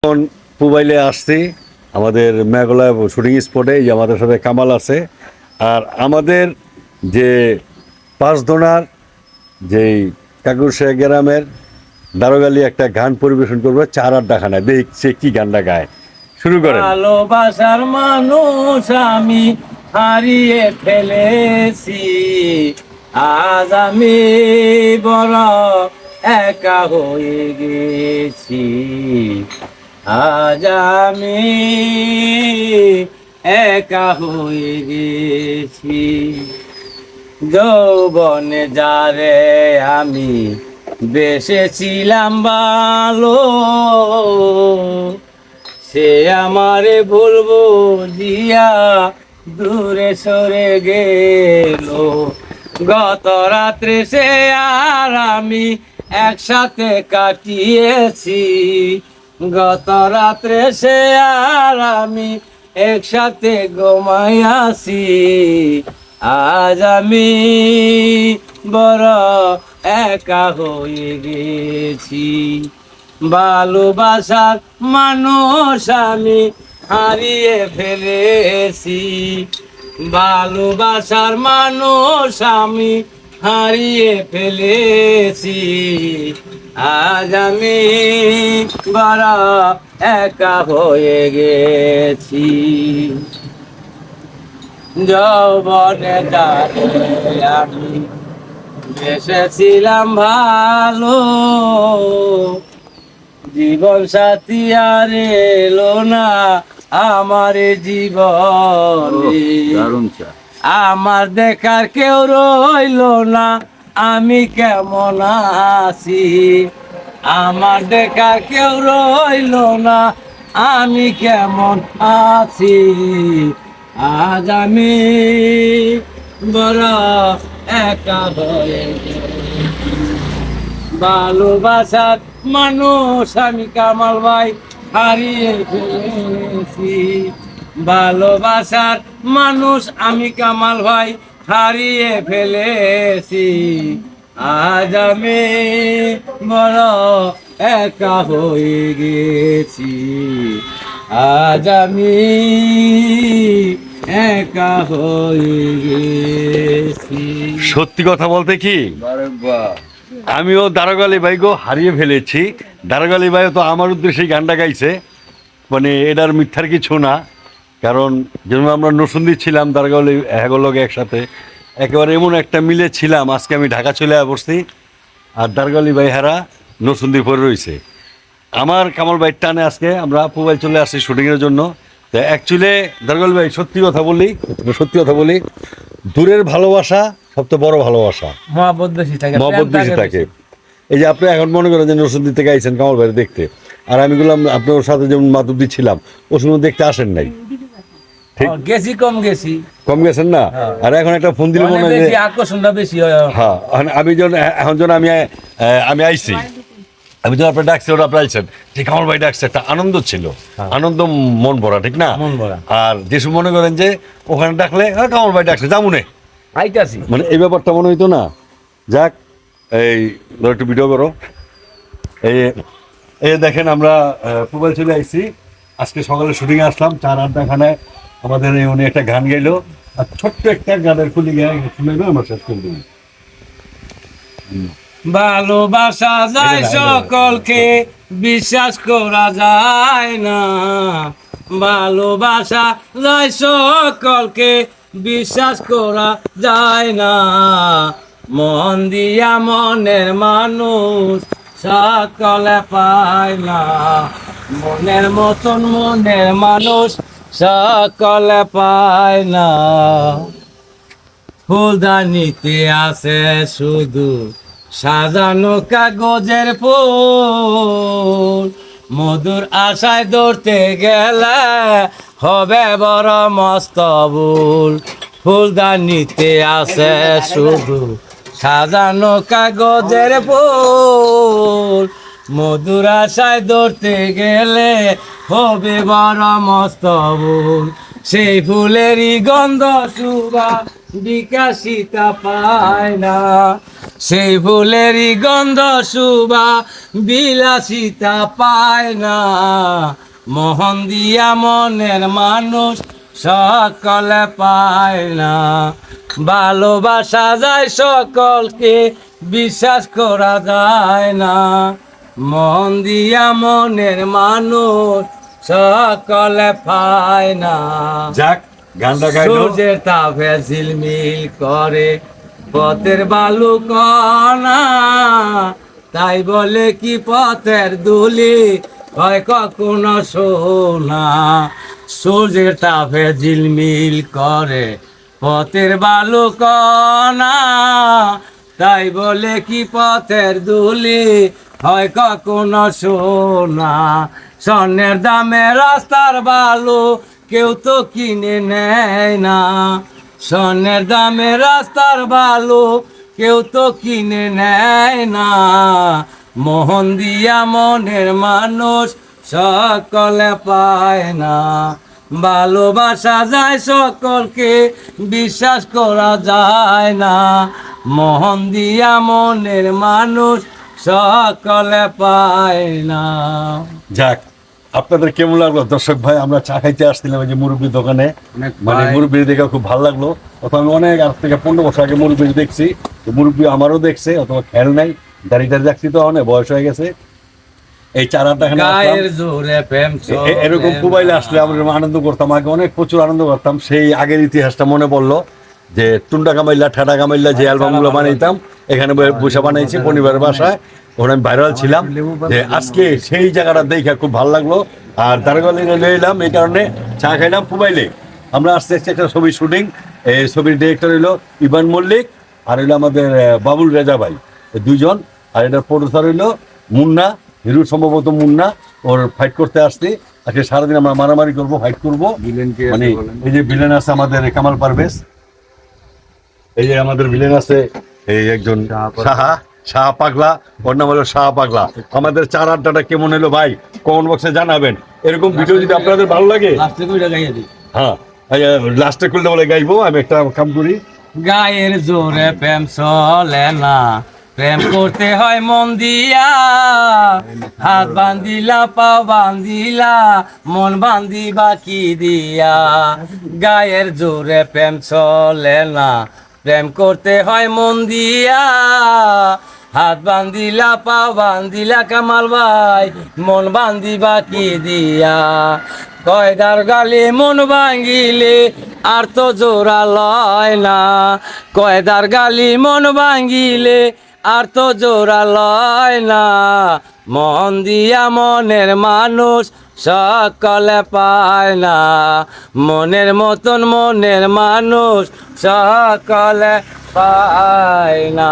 এখন মোবাইলে আসছি আমাদের মেঘালয় শুটিং স্পটে, যে আমাদের সাথে কামাল আছে। আর আমাদের যে পাঁচদোনার যেই কাকুরশিয়া গ্রামের দারোগালি একটা গান পরিবেশন করবো, চার আড্ডাখানায়। দেখছে কি গানটা গায়, শুরু করেন। ভালোবাসার মানুষ আমি হারিয়ে ফেলেছি, আজ আমি বড় একা হয়ে গেছি। আজ আমি একা হয়ে গেছি। যৌবনে যারে আমি বেসেছিলাম ভালো, সে আমারে বলবো দিয়া দূরে সরে গেল। গত রাত্রে সে আর আমি একসাথে কাটিয়েছি, গত রাত্রে সে আর আমি একসাথে ঘুমাইয়াছি। আজ আমি বড় একা হয়ে গেছি। ভালোবাসার মানুষ আমি হারিয়ে ফেলেছি, ভালোবাসার মানুষ আমি হারিয়ে ফেলেছি। আজ আমি বড় একা হয়ে গেছি। যৌবনে যারে আমি বেসেছিলাম ভালো, জীবন সাথী আর এলো না আমার জীবনে। আমার দেখার কেউ রইলো না, আমি কেমন আছি। আমার দেখার কেউ রইলো না, আমি কেমন আছি। আজ আমি বড় একা হয়ে গেছি। ভালোবাসার মানুষ আমি কামাল ভাই হারিয়ে ফেলেছি, ভালোবাসার মানুষ আমি কামাল ভাই হারিয়ে ফেলেছি। আজ আমি বড় একা হয়ে গেছি, আজ আমি একা হয়ে গেছি। সত্যি কথা বলতে কি, আমিও দারোগালি ভাইগো হারিয়ে ফেলেছি। দারোগালি ভাইও তো আমার উদ্দেশ্যে গানটা গাইছে, মানে এটার মিথ্যার কিছু না। কারণ যেমন আমরা নসুন্দি ছিলাম দারোগালি হ্যাগোলগে একসাথে, একেবারে এমন একটা মিলে ছিলাম। আজকে আমি ঢাকা চলে পড়ছি, আর দারোগালি ভাই হারা নসুন্দি পরে রয়েছে। আমার কামাল ভাই টানে আজকে আমরা মোবাইল চলে আসছি শুটিংয়ের জন্য। তো অ্যাকচুয়ালি দারোগালি ভাই সত্যি কথা বলি, দূরের ভালোবাসা সবচেয়ে বড় ভালোবাসা, মহব্বত বেশি থাকে। এই যে আপনি এখন মনে করেন যে নসুন্দি থেকে আইছেন কামাল ভাই দেখতে, আর আমি বললাম আপনার সাথে যেমন মাতুব্দি ছিলাম, ও সময় দেখতে আসেন নাই, ঠিক গেছি, কম গেছেন না। আর এখন একটা ফোন দিলে মনে হয় আকর্ষণটা বেশি হয়। হ্যাঁ, আমি যখন এখন যখন আমি আইছি, আমি যখন আপনি ডাকছি ওরা আপনি আইছেন, যে কামাল ভাই ডাকছে, একটা আনন্দ ছিল, আনন্দ মন ভরা, ঠিক না? মন ভরা। আর যেসব মনে করেন যে ওখানে ডাকলে কামাল ভাই ডাকছে জামুনে, আইতাছি, মানে এই ব্যাপারটা মনে হইতো না। যাক, এই ধর একটু ভিডিও করো। এই দেখেন আমরা মোবাইল চলে আইছি। আজকে সকালে শুটিংয়ে আসলাম, চার আড্ডাখানায় আমাদের উনি একটা গান গাইলো, আর ছোট্ট একটা গানের খুলি গায়ে শুনলে আমরা শেষ করে দেবো। ভালোবাসা যায় সকলকে, বিশ্বাস করা যায় না। ভালোবাসা যায় সকলকে, বিশ্বাস করা যায় না। মন দিয়া মনের মানুষ সকলে পায় না, মনের মতন মনের মানুষ সকলে পায় না। ফুলদানিতে আছে শুধু সাজানো কাগজের ফুল, মধুর আশায় ধরতে গেলে হবে বড় মস্ত ভুল। ফুলদানিতে আছে শুধু সাজানো কাগজের ফুল, মধুর আশায় ধরতে গেলে হবে বড় মস্ত ভুল। সেই ফুলেরই গন্ধ সুবাস বিকাশিতা পায় না, সেই ফুলেরই গন্ধ সুবা বিলাসিতা পায় না, মোহন দিয়া মনের মানুষ সকলে পায় না। ভালোবাসা যায় সকলকে, বিশ্বাস করা যায় না, মন দিয়া মনের মানুষ সকলে পায় না। যাক, গানটা গাইলো। সূর্যের তাপে ঝিলমিল করে পথের বালু কণা, তাই বলে কি পথের ধুলি হয় কখনো সোনা। সূর্যের তাপে ঝিলমিল করে পথের বালু কণা, তাই বলে কি পথের ধুলি হয় কখনো সোনা। স্বর্ণের দামে রাস্তার বালু কেউ তো কিনে নেয় না, স্বর্ণের দামে রাস্তার বালু কেউ তো কিনে নেয় না, মোহন দিয়া মনের মানুষ সকলে পায় না। ভালোবাসা যায় সকলকে, বিশ্বাস করা যায় না, মোহন দিয়া মনের মানুষ সকলে পায় না। যাক, আপনাদের কেমন লাগলো দর্শক ভাই? আমরা চা খাইতে আসছিলাম এই যে মুরব্বীর দোকানে, মানে মুরব্বী দেখে খুব ভালো লাগলো। অথবা আমি অনেক আজ থেকে 15 বছর আগে মুরব্বী দেখছি, তো মুরব্বী আমারও দেখছে, অথবা খেয়াল নাই, দাঁড়িয়ে রাখছি তো অনেক বয়স হয়ে গেছে। এই চারাটা গায়ের জোরে প্রেম এরকম মোবাইলে আসলে আমরা আনন্দ করতাম, আগে অনেক প্রচুর আনন্দ করতাম। সেই আগের ইতিহাসটা মনে পড়লো যে টুন্ডা কামাইল্লা ঠেডা কামাইল্লা যে অ্যালবামগুলো বানাইতাম, এখানে বসে বানাইছি পরিবারের বাসায়, ওখানে আমি ভাইরাল ছিলাম। যে আজকে সেই জায়গাটা দেখে খুব ভালো লাগলো। আর দারোগালি এলাম এই কারণে, চা খাইলাম মোবাইলে। আমরা আস্তে আস্তে একটা ছবির শুটিং, এই ছবির ডিরেক্টর হইলো ইবান মল্লিক, আর হইলো আমাদের বাবুল রেজা ভাই, এই দুইজন। আর এটার প্রডিউসার হইলো মুন্না হিরু, সম্ভবত মুন্না। ওর ফাইট করতে আসছি আজকে সারাদিন, আমরা মারামারি করবো, ফাইট করবো। মানে এই যে ভিলেন আছে আমাদের কামাল পারভেজ, এই যে আমাদের ভিলেন আছে এই একজন শাহ পাগলা, ওর নাম হলো শাহ পাগলা। আমাদের চার আড্ডাটা কেমন হলো ভাই কমেন্ট বক্সে জানাবেন। এরকম ভিডিও যদি আপনাদের ভালো লাগে, হ্যাঁ লাস্টে করলে বলে গাইবো। আমি একটা কাম করি, গায়ের জোরে প্রেম চলে না, প্রেম করতে হয় মন দিয়া, হাত বান্ধিলা পাও বান্ধিলা মন বান্ধিবা কি দিয়া। গায়ের জোরে প্রেম চলে না, প্রেম করতে হয় মন দিয়া, হাত বান্ধিলা পাও বান্ধিলা কামাল ভাই মন বান্ধিবা কি দিয়া। কয়দার গালে মন ভাঙ্গিলে আর তো জোড়া লয় না, কয়দার গালি মন ভাঙ্গিলে আর তো জোড়া লয় না, মন দিয়া মনের মানুষ সকলে পায় না, মনের মতন মনের মানুষ সকলে পায় না।